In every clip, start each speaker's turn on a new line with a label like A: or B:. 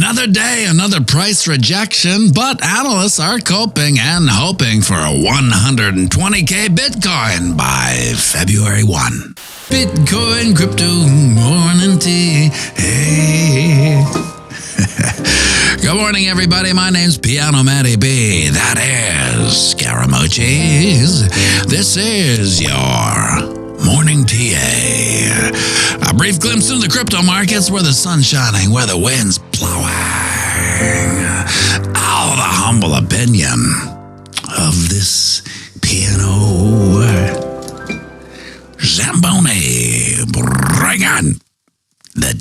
A: Another day, another price rejection, but analysts are coping and hoping for a 120K Bitcoin by February 1. Bitcoin, crypto, morning tea, hey. Good morning, everybody. My name's Matty B. That is Scaramucci's. This is your morning TA. A brief glimpse into the crypto markets where the sun's shining, where the wind's blowing. Oh, the humble opinion of this piano Zamboni. Bring on the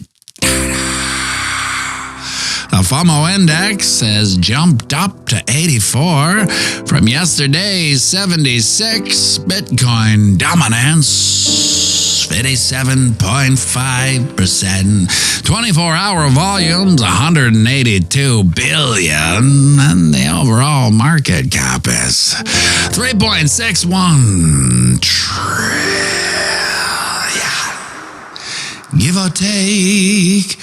A: The FOMO index has jumped up to 84 from yesterday's 76. Bitcoin dominance, 57.5%. 24-hour volumes, 182 billion. And the overall market cap is 3.61 trillion. Give or take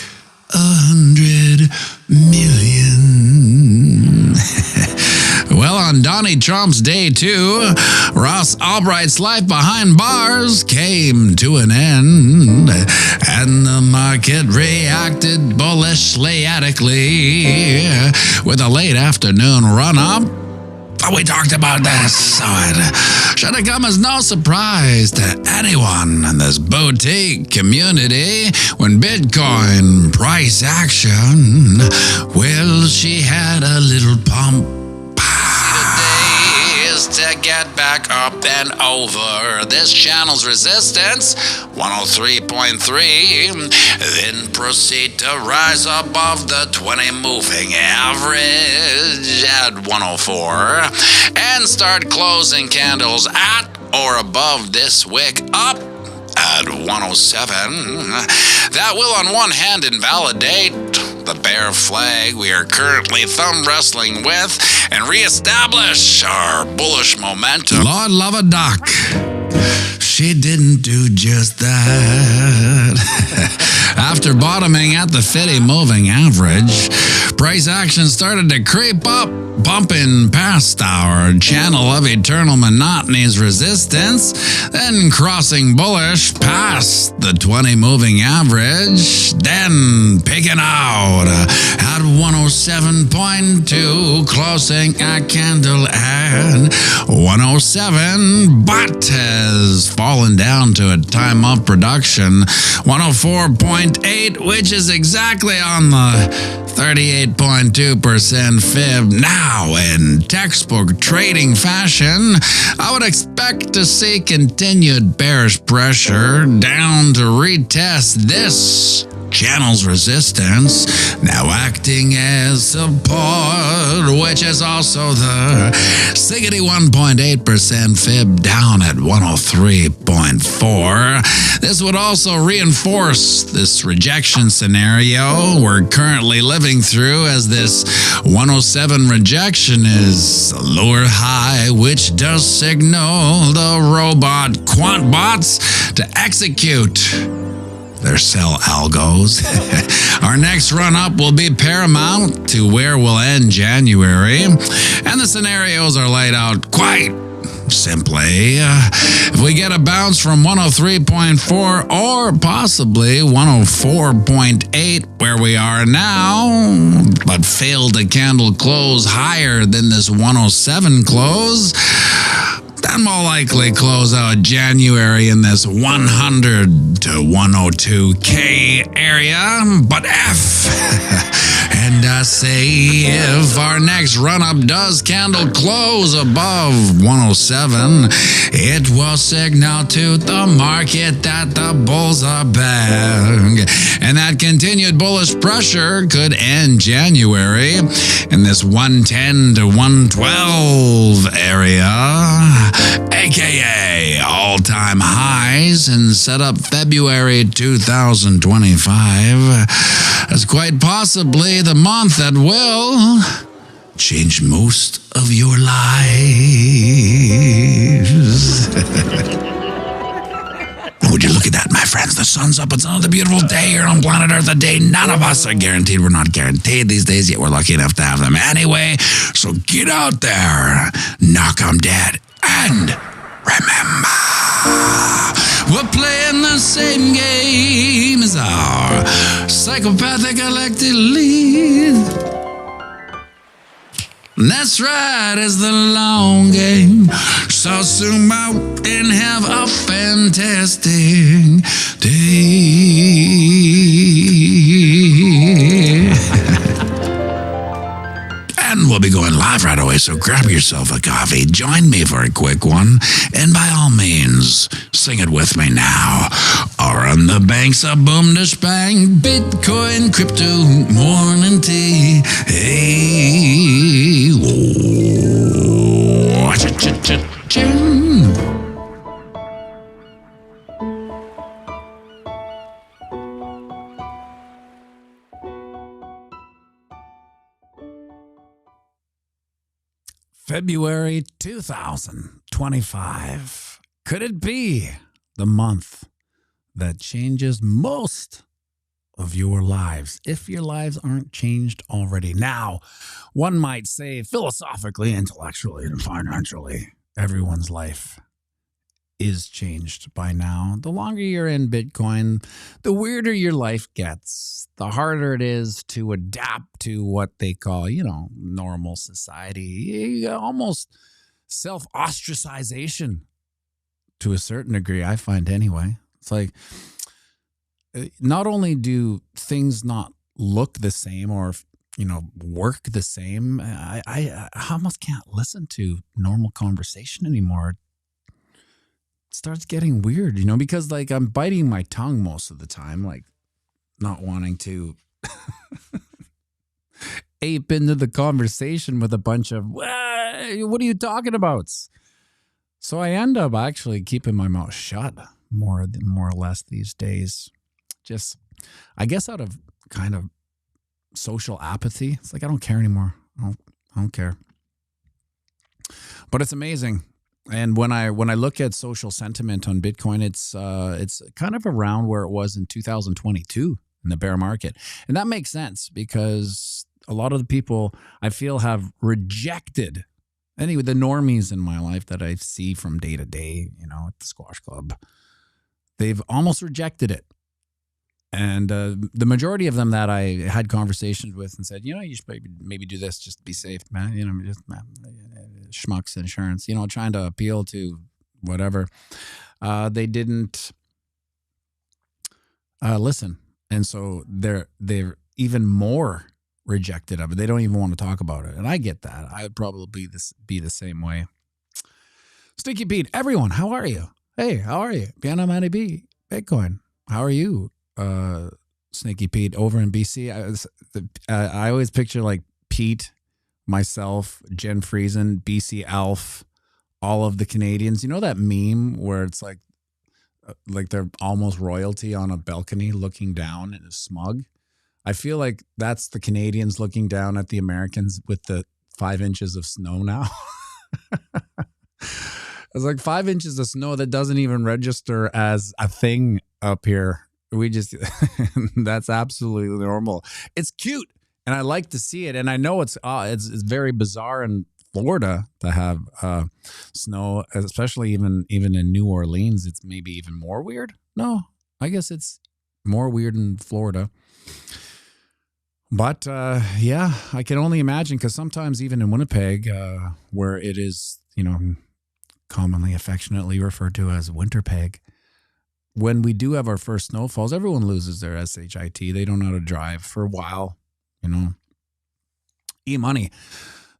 A: 100 million. Well, on Donald Trump's day 2, Ross Ulbricht's life behind bars came to an end, and the market reacted bullishly with a late afternoon run-up. But we talked about this, so it should have come as no surprise to anyone in this boutique community when Bitcoin price action, well, she had a little pump. To get back up and over this channel's resistance, 103.3, then proceed to rise above the 20 moving average at 104 and start closing candles at or above this wick up at 107. That will on one hand invalidate the bear flag we are currently thumb wrestling with and reestablish our bullish momentum. Lord love a duck. She didn't do just that. After bottoming at the 50 moving average, price action started to creep up, bumping past our channel of eternal monotony's resistance, then crossing bullish past the 20 moving average, then peaking out at 107.2, closing a candle at 107, but has fallen down to a time of production 104.8, which is exactly on the 38.2% fib. Now, in textbook trading fashion, I would expect to see continued bearish pressure down to retest this channel's resistance, now acting as support, which is also the 61.8% fib down at 103.4. This would also reinforce this rejection scenario we're currently living through, as this 107 rejection is a lower high, which does signal the robot quant bots to execute their sell algos. Our next run-up will be paramount to where we'll end January, and the scenarios are laid out quite simply. If we get a bounce from 103.4 or possibly 104.8 where we are now, but fail to candle close higher than this 107 close, then we'll likely close out January in this 100 to 102K area. But and I say if our next run-up does candle close above 107, it will signal to the market that the bulls are back. And that continued bullish pressure could end January in this 110 to 112 area, aka all-time highs, and set up February 2025 as quite possibly the month that will change most of your lives. Would you look at at that, my friends. The sun's up. It's another beautiful day here on planet Earth, a day none of us are guaranteed. We're not guaranteed these days, yet we're lucky enough to have them anyway. So get out there, knock 'em dead, and remember, we're playing the same game as our psychopathic elected lead. That's right, it's the long game. So zoom out and have a fantastic day. And we'll be going live right away, so grab yourself a coffee, join me for a quick one, and by all means, sing it with me now. Or on the banks of boom to spang, Bitcoin, crypto, morning tea. Hey, whoa, cha-cha-cha-cha. February 2025. Could it be the month that changes most of your lives, if your lives aren't changed already? Now, one might say philosophically, intellectually, and financially, everyone's life is changed by now. The longer you're in Bitcoin, the weirder your life gets, the harder it is to adapt to what they call, normal society. Almost self-ostracization to a certain degree, I find anyway. It's like, not only do things not look the same or, work the same, I almost can't listen to normal conversation anymore. Starts getting weird, because like I'm biting my tongue most of the time, like not wanting to ape into the conversation with a bunch of, what are you talking about? So I end up actually keeping my mouth shut more or less these days. Just, I guess out of kind of social apathy. It's like, I don't care anymore. I don't care. But it's amazing. And when I look at social sentiment on Bitcoin, it's kind of around where it was in 2022 in the bear market. And that makes sense because a lot of the people I feel have rejected, anyway, the normies in my life that I see from day to day, at the squash club, they've almost rejected it. And the majority of them that I had conversations with and said, you should maybe do this just to be safe, man. Just schmucks insurance, trying to appeal to whatever. They didn't listen. And so they're even more rejected of it. They don't even want to talk about it. And I get that. I would probably be the same way. Stinky Pete, everyone, how are you? Hey, how are you? Pianomattyb, Bitcoin, how are you? Sneaky Pete over in BC. I always picture like Pete, myself, Jen Friesen, BC Alf, all of the Canadians. You know that meme where it's like they're almost royalty on a balcony looking down and is smug? I feel like that's the Canadians looking down at the Americans with the 5 inches of snow now. It's like 5 inches of snow that doesn't even register as a thing up here. We just, that's absolutely normal. It's cute, and I like to see it. And I know it's very bizarre in Florida to have snow, especially even in New Orleans. It's maybe even more weird. No, I guess it's more weird in Florida. But yeah, I can only imagine, because sometimes even in Winnipeg, where it is, commonly affectionately referred to as Winterpeg, when we do have our first snowfalls, everyone loses their SHIT. They don't know how to drive for a while, E-money.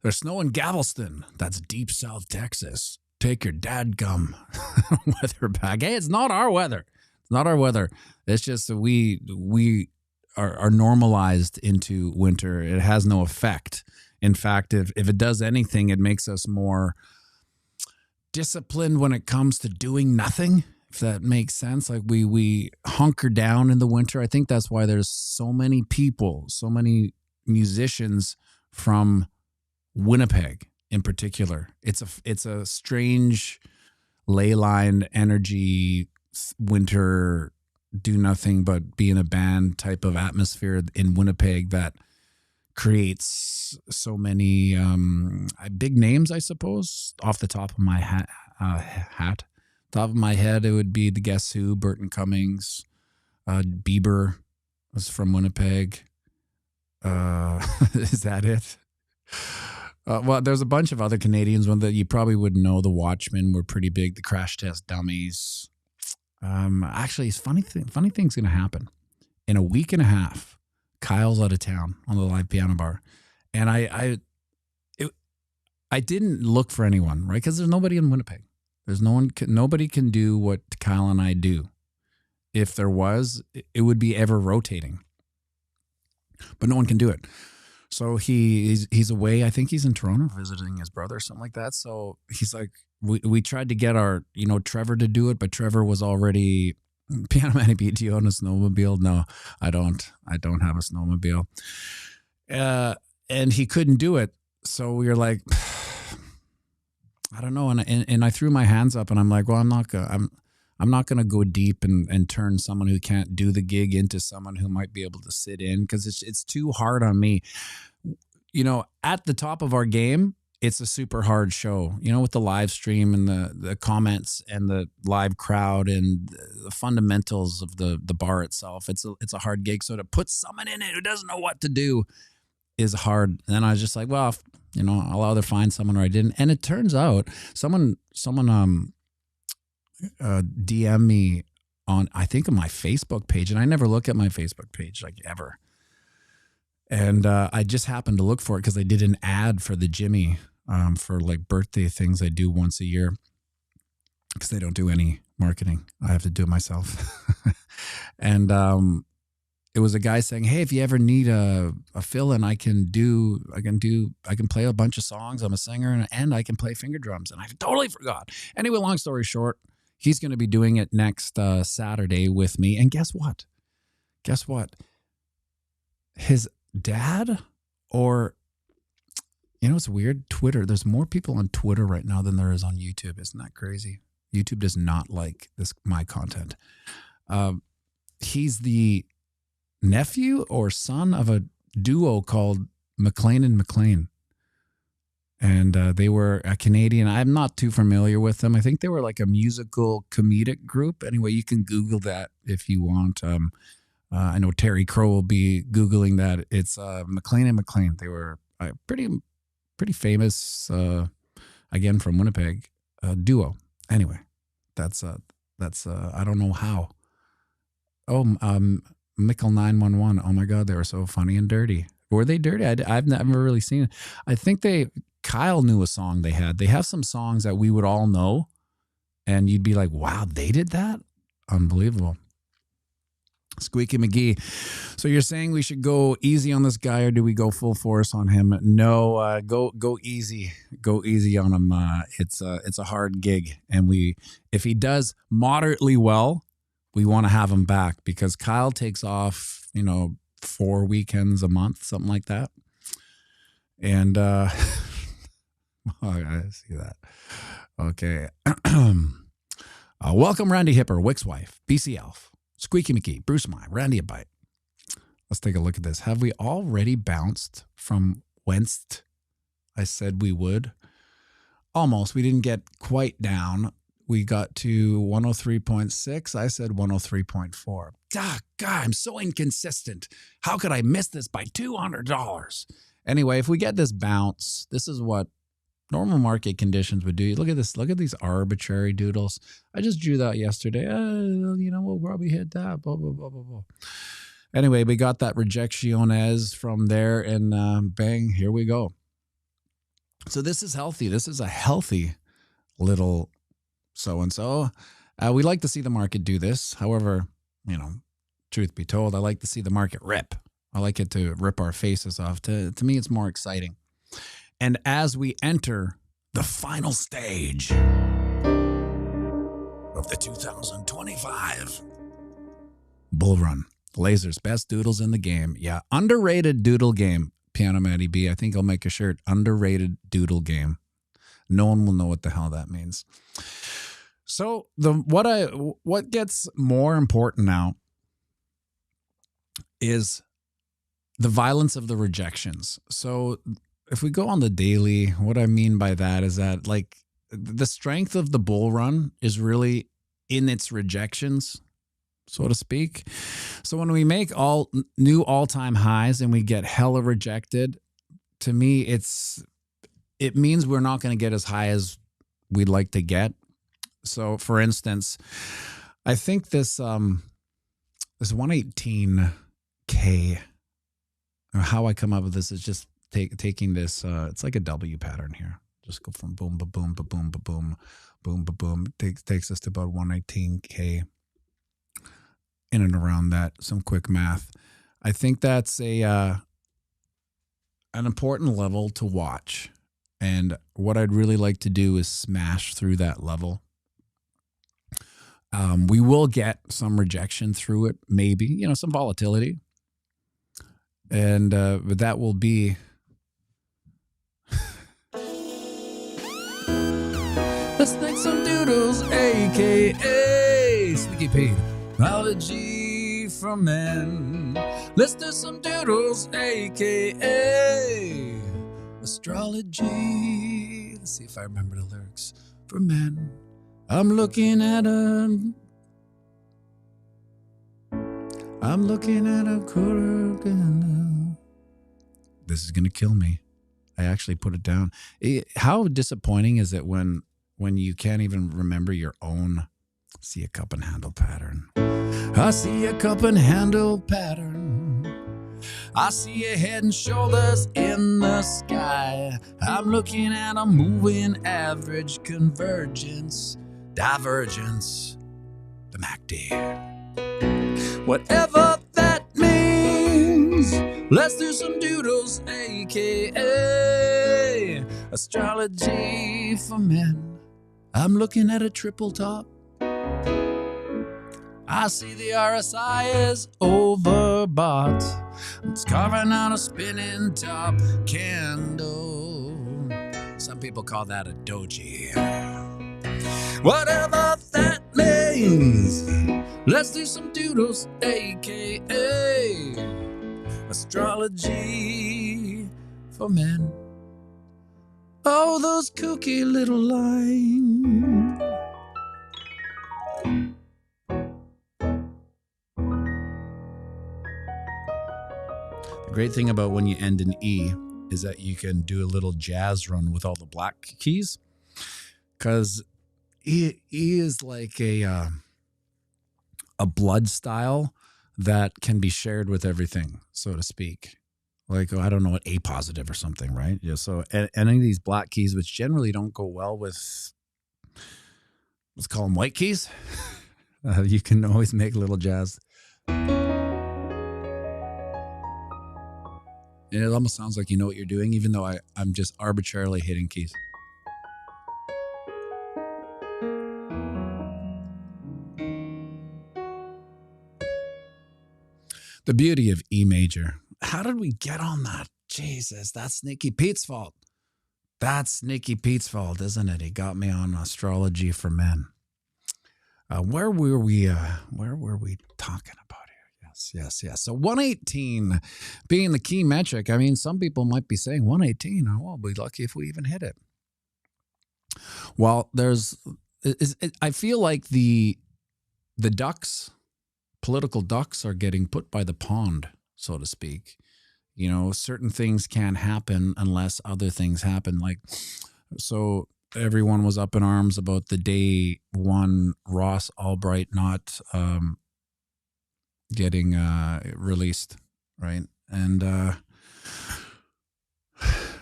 A: There's snow in Galveston. That's deep South Texas. Take your dadgum weather back. Hey, it's not our weather. It's not our weather. It's just that we are normalized into winter. It has no effect. In fact, if it does anything, it makes us more disciplined when it comes to doing nothing, if that makes sense. Like we hunker down in the winter. I think that's why there's so many people, so many musicians from Winnipeg in particular. It's a strange ley line energy
B: winter, do nothing but be in a band type of atmosphere in Winnipeg that creates so many big names, I suppose. Off the top of my top of my head, it would be the Guess Who, Burton Cummings, Bieber was from Winnipeg. Is that it? Well, there's a bunch of other Canadians, one that you probably wouldn't know. The Watchmen were pretty big. The Crash Test Dummies. Actually, it's funny thing's going to happen. In a week and a half, Kyle's out of town on the live piano bar. And I didn't look for anyone, right? Because there's nobody in Winnipeg. There's nobody can do what Kyle and I do. If there was, it would be ever rotating. But no one can do it. So he's away. I think he's in Toronto visiting his brother or something like that. So he's like, we tried to get our, Trevor to do it, but Trevor was already, Pianomattyb, do you own a snowmobile? No, I don't have a snowmobile. And he couldn't do it. So we were like, I don't know. And I threw my hands up and I'm like, well, I'm not going to go deep and turn someone who can't do the gig into someone who might be able to sit in, because it's too hard on me. At the top of our game, it's a super hard show, with the live stream and the comments and the live crowd and the fundamentals of the bar itself. It's a hard gig. So to put someone in it who doesn't know what to do is hard. And then I was just like, well, I'll either find someone or I didn't. And it turns out someone DM me on, I think, on my Facebook page, and I never look at my Facebook page like ever. And I just happened to look for it because I did an ad for the GEMINI for like birthday things I do once a year, because they don't do any marketing. I have to do it myself. And it was a guy saying, hey, if you ever need a fill-in, I can play a bunch of songs. I'm a singer and I can play finger drums. And I totally forgot. Anyway, long story short, he's going to be doing it next Saturday with me. And guess what? His dad, or, it's weird. Twitter. There's more people on Twitter right now than there is on YouTube. Isn't that crazy? YouTube does not like my content. He's the nephew or son of a duo called McLean and McLean. And they were a Canadian. I'm not too familiar with them. I think they were like a musical comedic group. Anyway, you can Google that if you want. I know Terry Crow will be Googling that. It's McLean and McLean. They were pretty famous, again, from Winnipeg, duo. Anyway, that's I don't know how. Oh, Mickle 911. Oh my God, they were so funny and dirty. Were they dirty? I've never really seen it. I think Kyle knew a song they had. They have some songs that we would all know, and you'd be like, wow, they did that? Unbelievable. Squeaky McGee. So you're saying we should go easy on this guy, or do we go full force on him? No, go easy. Go easy on him. It's a hard gig, and if he does moderately well, we want to have him back, because Kyle takes off, 4 weekends a month, something like that. And I see that. Okay. Welcome, Randy Hipper, Wick's wife, BC Elf, Squeaky McGee, Bruce Mai, Randy a Bite. Let's take a look at this. Have we already bounced from whence I said we would? Almost. We didn't get quite down. We got to 103.6. I said 103.4. God, I'm so inconsistent. How could I miss this by $200? Anyway, if we get this bounce, this is what normal market conditions would do. Look at this. Look at these arbitrary doodles. I just drew that yesterday. We'll probably hit that. Blah, blah, blah, blah, blah. Anyway, we got that rejecciones from there, and bang, here we go. So this is healthy. This is a healthy little so-and-so. We like to see the market do this. However, truth be told, I like to see the market rip. I like it to rip our faces off. To me, it's more exciting. And as we enter the final stage of the 2025 Bull Run, Laser's best doodles in the game. Yeah, underrated doodle game, Pianomattyb. I think I'll make a shirt, underrated doodle game. No one will know what the hell that means. So what gets more important now is the violence of the rejections. So if we go on the daily, what I mean by that is that like the strength of the bull run is really in its rejections, so to speak. So when we make new all-time highs and we get hella rejected, to me, it means we're not going to get as high as we'd like to get. So for instance, I think this 118K, or how I come up with this is just taking this, it's like a W pattern here. Just go from boom, ba boom, ba boom, ba boom, boom, ba boom. Takes us to about 118K. In and around that, some quick math. I think that's an important level to watch. And what I'd really like to do is smash through that level. We will get some rejection through it, maybe, some volatility. And but that will be... Let's make some doodles, a.k.a. Sneaky Pete. Apology for men. Let's do some doodles, a.k.a. astrology. Let's see if I remember the lyrics. For men, I'm looking at a quarter. This is gonna kill me. I actually put it down. How disappointing is it when you can't even remember your own? See a cup and handle pattern. I see a cup and handle pattern. I see a head and shoulders in the sky. I'm looking at a moving average convergence, divergence, the MACD. Whatever that means, let's do some doodles, a.k.a. astrology for men. I'm looking at a triple top. I see the RSI is overbought. It's carving out a spinning top candle. Some people call that a doji. Whatever that means, let's do some doodles, a.k.a. astrology for men. Oh, those kooky little lines. The great thing about when you end in E is that you can do a little jazz run with all the black keys, because E is like a blood style that can be shared with everything, so to speak. Like, I don't know, what A positive or something, right? Yeah. So any of these black keys, which generally don't go well with, let's call them white keys, you can always make a little jazz. And it almost sounds like you know what you're doing, even though I'm just arbitrarily hitting keys. The beauty of E major. How did we get on that? Jesus, that's Sneaky Pete's fault. That's Sneaky Pete's fault, isn't it? He got me on astrology for men. Where were we talking about here? Yes. So 118 being the key metric. I mean, some people might be saying 118. Oh, we'll be lucky if we even hit it. Well, I feel like the ducks, political ducks, are getting put by the pond, so to speak. Certain things can't happen unless other things happen. Like, so everyone was up in arms about the day one Ross Ulbricht not getting released, right? And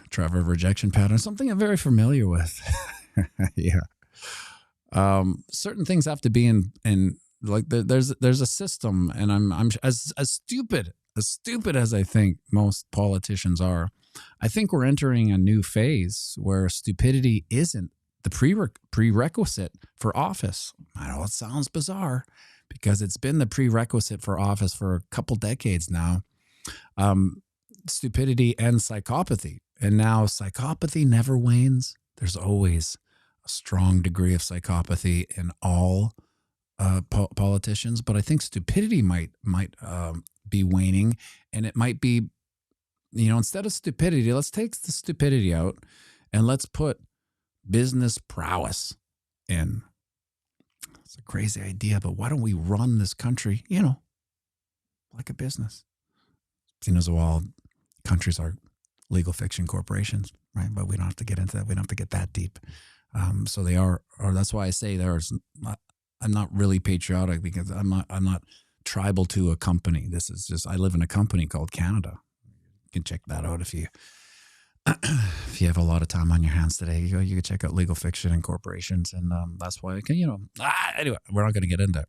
B: Trevor rejection pattern, something I'm very familiar with. Yeah. Certain things have to be in like there's a system, and I'm as stupid as I think most politicians are. I think we're entering a new phase where stupidity isn't the prerequisite for office. I know it sounds bizarre because it's been the prerequisite for office for a couple decades now. Stupidity and psychopathy. And now psychopathy never wanes. There's always strong degree of psychopathy in all politicians, but I think stupidity might be waning, and it might be, instead of stupidity, let's take the stupidity out and let's put business prowess in. It's a crazy idea, but why don't we run this country, like a business? As all countries are legal fiction corporations, right? But we don't have to get into that. We don't have to get that deep. So they are, or that's why I say I'm not really patriotic, because I'm not tribal to a company. This is just, I live in a company called Canada. You can check that out if you have a lot of time on your hands today. You can check out legal fiction and corporations, and that's why I can, anyway, we're not going to get into it.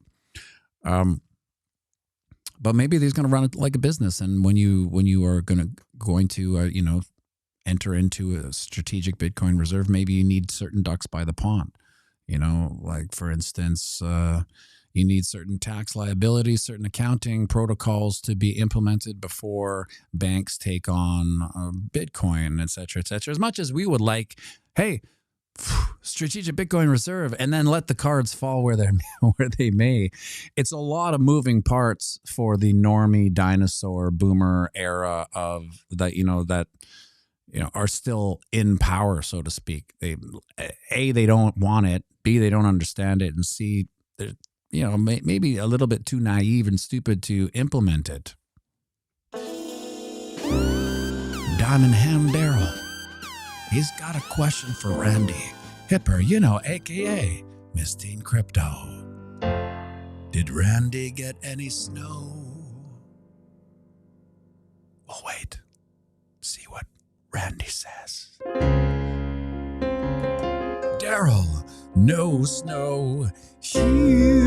B: But maybe he's going to run it like a business, and when you are going to enter into a strategic Bitcoin reserve, maybe you need certain ducks by the pond. Like for instance, you need certain tax liabilities, certain accounting protocols to be implemented before banks take on Bitcoin, et cetera, et cetera. As much as we would like, hey, strategic Bitcoin reserve, and then let the cards fall where they may. It's a lot of moving parts for the normie dinosaur boomer era of that, are still in power, so to speak. They don't want it. B, they don't understand it. And C, they're, maybe a little bit too naive and stupid to implement it. Diamond Ham Daryl. He's got a question for Randy Hipper, a.k.a. Miss Teen Crypto. Did Randy get any snow? Oh, wait. See what Randy says. Daryl, no snow here.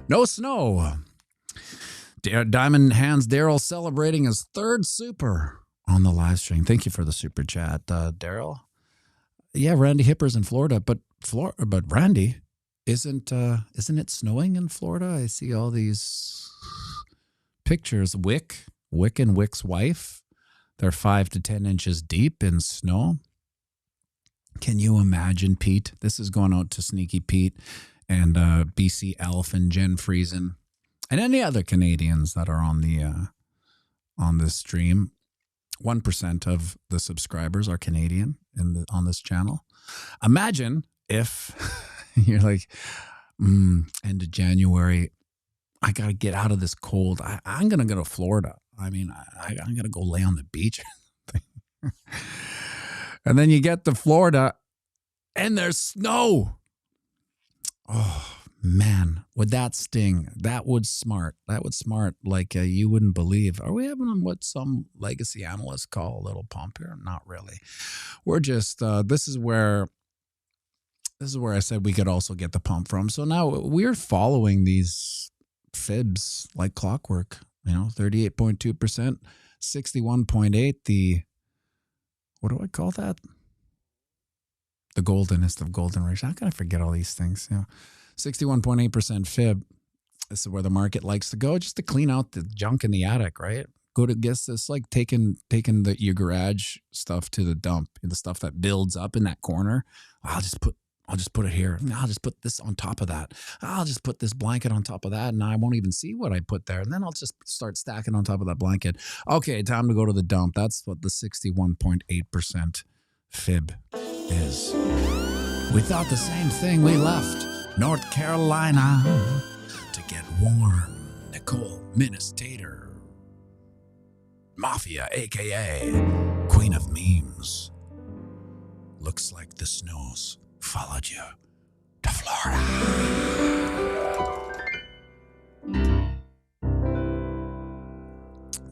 B: No snow. Diamond Hands Daryl celebrating his third super on the live stream. Thank you for the super chat, Daryl. Yeah, Randy Hipper's in Florida, but Randy, isn't it snowing in Florida? I see all these pictures. Wick and Wick's wife, they're 5 to 10 inches deep in snow. Can you imagine, Pete? This is going out to Sneaky Pete and BC Elf and Jen Friesen and any other Canadians that are on this stream. 1% of the subscribers are Canadian on this channel. Imagine if you're like, end of January, I got to get out of this cold. I'm going to go to Florida. I mean, I'm going to go lay on the beach. And then you get to Florida and there's snow. Oh, man, would that sting? That would smart like you wouldn't believe. Are we having what some legacy analysts call a little pump here? Not really. We're just, this is where I said we could also get the pump from. So now we're following these fibs like clockwork, 38.2%, 61.8, the, what do I call that? The goldenest of golden ratio. How can I forget all these things? 61.8% fib. This is where the market likes to go, just to clean out the junk in the attic, right? Go to guess. It's like taking your garage stuff to the dump, the stuff that builds up in that corner. I'll just put it here. I'll just put this on top of that. I'll just put this blanket on top of that, and I won't even see what I put there. And then I'll just start stacking on top of that blanket. Okay, time to go to the dump. That's what the 61.8% fib is. We thought the same thing. We left North Carolina to get warm. Nicole Ministator, Mafia, a.k.a. Queen of Memes. Looks like the snows followed you to Florida.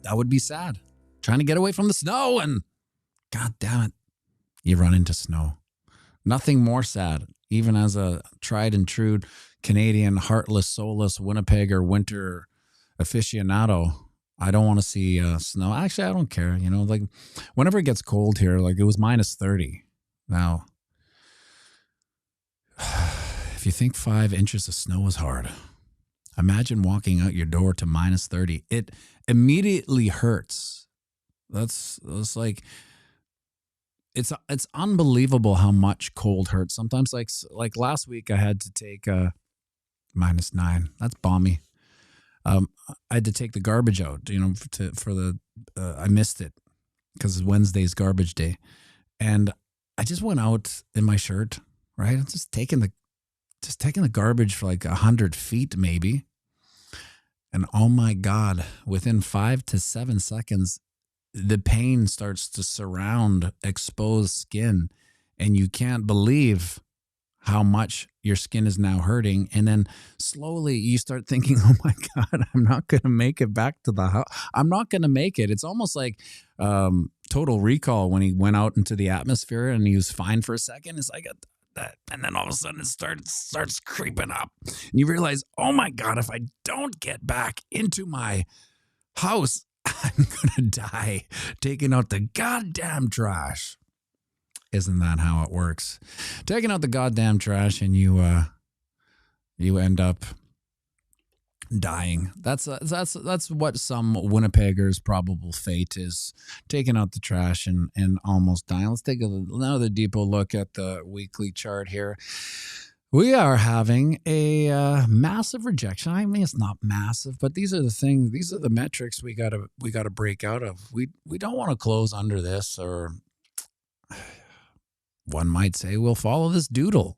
B: That would be sad. Trying to get away from the snow and God damn it, you run into snow. Nothing more sad, even as a tried and true Canadian, heartless, soulless Winnipegger winter aficionado. I don't want to see snow. Actually, I don't care. Like whenever it gets cold here, like it was minus 30. Now, if you think 5 inches of snow is hard, Imagine walking out your door to minus 30. It immediately hurts. That's like, it's unbelievable how much cold hurts. Sometimes like last week I had to take minus 9. That's balmy. I had to take the garbage out, I missed it because Wednesday's garbage day. And I just went out in my shirt, right? I'm just taking the garbage for like 100 feet maybe. And oh my God, within 5 to 7 seconds, the pain starts to surround exposed skin. And you can't believe how much your skin is now hurting. And then slowly you start thinking, oh my God, I'm not going to make it back to the house. I'm not going to make it. It's almost like Total Recall when he went out into the atmosphere and he was fine for a second. It's like that. And then all of a sudden it starts creeping up. And you realize, oh my God, if I don't get back into my house, I'm going to die taking out the goddamn trash. Isn't that how it works? Taking out the goddamn trash and you end up dying. That's what some Winnipeggers' probable fate is, taking out the trash and almost dying. Let's take another deeper look at the weekly chart here. We are having a massive rejection. I mean, it's not massive, but these are the things. These are the metrics we gotta break out of. We don't want to close under this, or one might say we'll follow this doodle.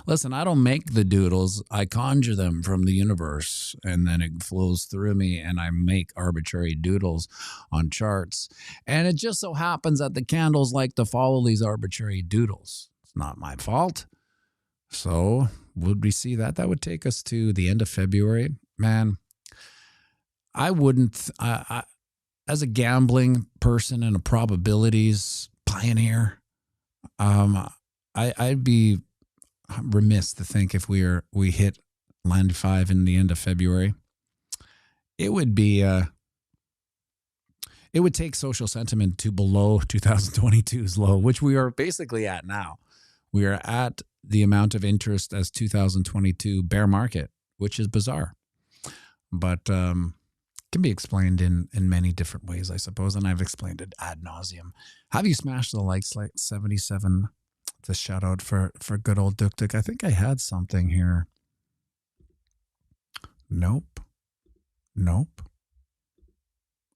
B: Listen, I don't make the doodles. I conjure them from the universe, and then it flows through me, and I make arbitrary doodles on charts. And it just so happens that the candles like to follow these arbitrary doodles. It's not my fault. So would we see that? That would take us to the end of February. Man, I wouldn't, as a gambling person and a probabilities pioneer, I'd be remiss to think if we hit 95 in the end of February. It would be it would take social sentiment to below 2022's low, which we are basically at now. We are at the amount of interest as 2022 bear market, which is bizarre, but can be explained in many different ways, I suppose, and I've explained it ad nauseum. Have you smashed the likes like 77? The shout out for good old Duk Duk. I think I had something here. Nope.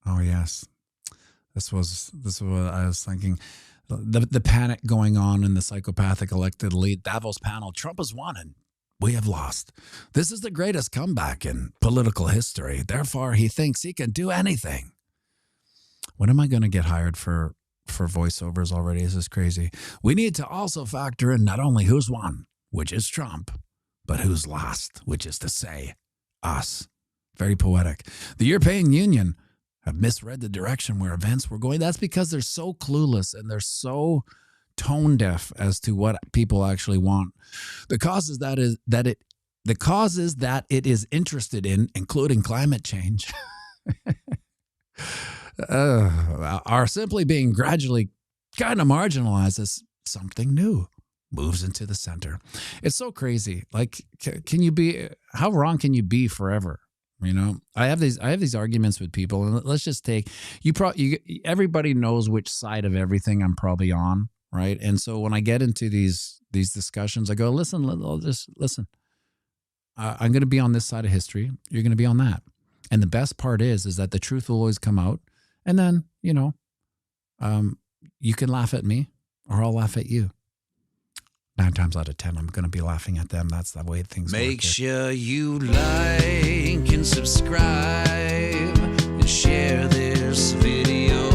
B: Oh yes, this was what I was thinking. The panic going on in the psychopathic elected elite Davos panel. Trump has won and we have lost. This is the greatest comeback in political history. Therefore, he thinks he can do anything. When am I going to get hired for voiceovers already? This is crazy. We need to also factor in not only who's won, which is Trump, but who's lost, which is to say, us. Very poetic. The European Union have misread the direction where events were going. That's because they're so clueless and they're so tone deaf as to what people actually want. The causes that it is interested in, including climate change, are simply being gradually kind of marginalized as something new moves into the center. It's so crazy. Like, how wrong can you be forever? I have these arguments with people, and let's just take everybody knows which side of everything I'm probably on, right? And so when I get into these discussions, I go, listen. I'm going to be on this side of history. You're going to be on that. And the best part is that the truth will always come out. And then, you can laugh at me or I'll laugh at you. 9 times out of 10, I'm going to be laughing at them. That's the way things work. Make sure you like and subscribe and share this video.